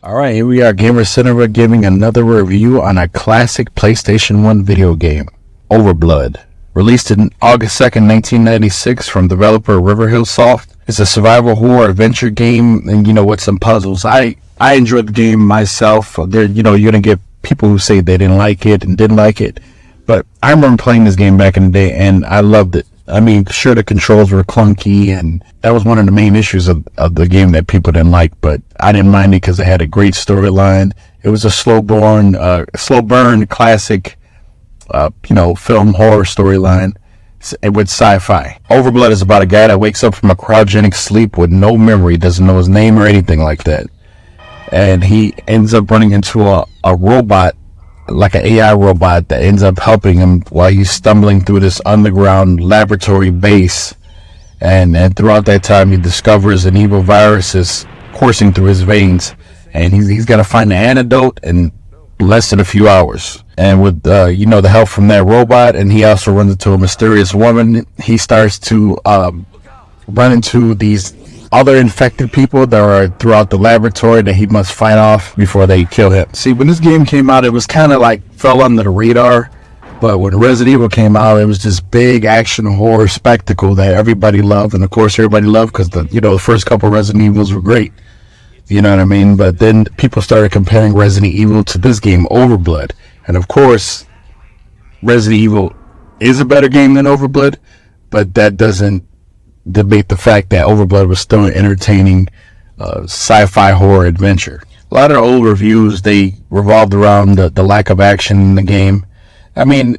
All right, here we are, Gamer Cinema, giving another review on a classic PlayStation 1 video game, Overblood. Released in August 2nd, 1996 from developer Riverhill Soft. It's a survival horror adventure game and, with some puzzles. I enjoyed the game myself. You're going to get people who say they didn't like it and didn't like it. But I remember playing this game back in the day and I loved it. I mean, sure, the controls were clunky, and that was one of the main issues of the game that people didn't like, but I didn't mind it because it had a great storyline. It was a slow burn classic, film horror storyline with sci-fi. Overblood is about a guy that wakes up from a cryogenic sleep with no memory, doesn't know his name or anything like that. And he ends up running into a robot, like an AI robot, that ends up helping him while he's stumbling through this underground laboratory base. And throughout that time, he discovers an evil virus is coursing through his veins, and he's got to find the antidote in less than a few hours. And with the help from that robot, and he also runs into a mysterious woman, he starts to run into these other infected people that are throughout the laboratory that he must fight off before they kill him. See, when this game came out, it was kind of like fell under the radar, but when Resident Evil came out, it was this big action horror spectacle that everybody loved, and of course everybody loved because the first couple Resident Evils were great. You know what I mean? But then people started comparing Resident Evil to this game, Overblood, and of course Resident Evil is a better game than Overblood, but that doesn't debate the fact that Overblood was still an entertaining sci-fi horror adventure. A lot of old reviews, they revolved around the lack of action in the game. I mean,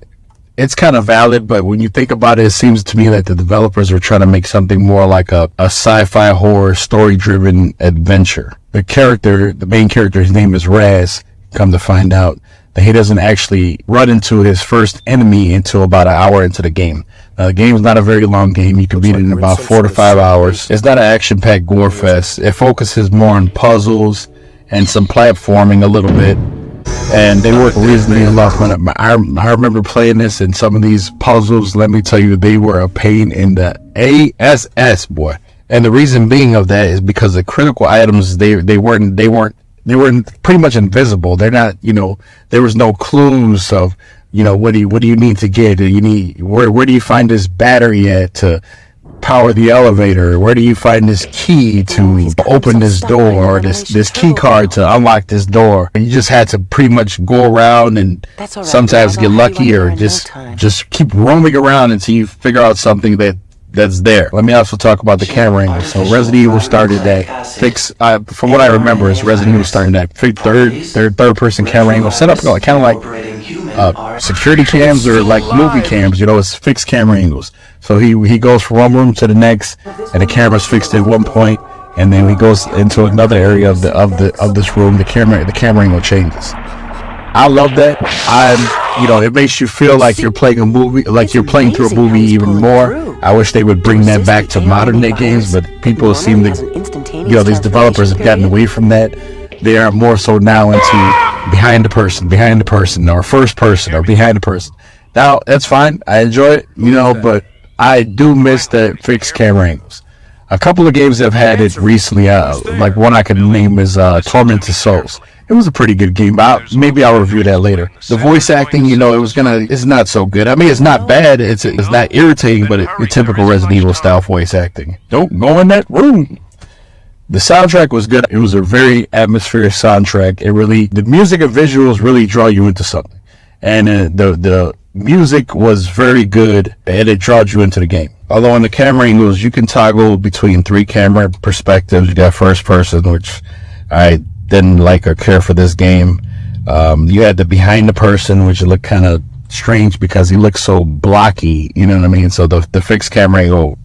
it's kind of valid, but when you think about it, it seems to me that the developers were trying to make something more like a sci-fi horror story-driven adventure. The main character, his name is Raz. Come to find out that he doesn't actually run into his first enemy until about an hour into the game. The game is not a very long game. You can beat it in about 4 to 5 hours. It's not an action-packed gore fest. It focuses more on puzzles and some platforming a little bit. And they work reasonably well. I remember playing this, and some of these puzzles, let me tell you, they were a pain in the ass, boy. And the reason being of that is because the critical items, they weren't pretty much invisible. They're not, there was no clues of, what do you need to get? Where do you find this battery at to power the elevator? Where do you find this key to open this door, or this key card to unlock this door? You just had to pretty much go around and sometimes get lucky, or just keep roaming around until you figure out something that's there. Let me also talk about the camera angle. So Resident Evil started that from what I remember, is Resident Evil started that third person camera angle set up kind of like security cams or like movie cams. It's fixed camera angles. So he goes from one room to the next, and the camera's fixed at one point, and then he goes into another area of this room. The camera angle changes. I love that. It makes you feel like you're playing a movie, like you're playing through a movie even more. I wish they would bring that back to modern day games, but people seem to, these developers have gotten away from that. They are more so now into behind the person, or first person, or behind the person. Now, that's fine. I enjoy it, but I do miss the fixed camera angles. A couple of games have had it recently, like one I can name is Tormented Souls. It was a pretty good game, but maybe I'll review that later. The voice acting, it's not so good. I mean, it's not bad. It's not irritating, but it's typical Resident Evil style voice acting. Don't go in that room. The soundtrack was good. It was a very atmospheric soundtrack. The music and visuals really draw you into something. And the music was very good, and it draws you into the game. Although in the camera angles, you can toggle between 3 camera perspectives. You got first person, which I didn't like or care for this game. You had the behind the person, which looked kind of strange because he looked so blocky, you know what I mean? So the fixed camera angle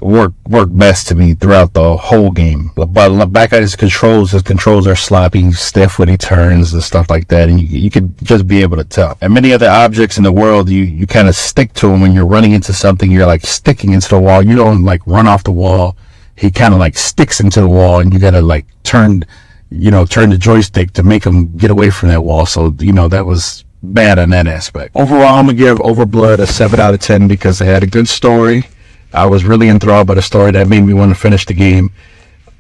worked best to me throughout the whole game. But back at his controls are sloppy, stiff when he turns and stuff like that, and you could just be able to tell. And many other objects in the world, you kind of stick to them when you're running into something. You're like sticking into the wall. You don't like run off the wall. He kind of like sticks into the wall, and you gotta like turn the joystick to make him get away from that wall. So that was bad on that aspect. Overall, I'm gonna give Overblood a 7 out of 10 because they had a good story. I was really enthralled by the story that made me want to finish the game.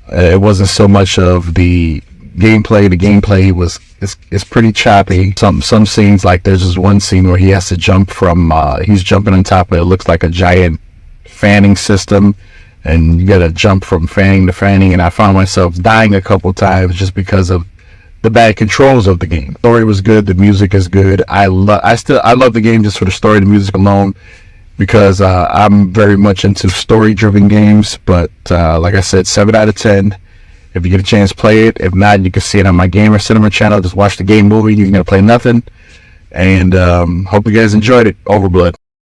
It wasn't so much of the gameplay. The gameplay it's pretty choppy. Some scenes, like there's this one scene where he has to jump from he's jumping on top of it looks like a giant fanning system, and you gotta jump from fanning to fanning, and I found myself dying a couple times just because of the bad controls of the game. The story was good, the music is good. I love the game just for the story and the music alone, because I'm very much into story-driven games. But like I said, 7 out of 10. If you get a chance, play it. If not, you can see it on my Gamer Cinema channel. Just watch the game movie. You're gonna play nothing. And hope you guys enjoyed it. Overblood.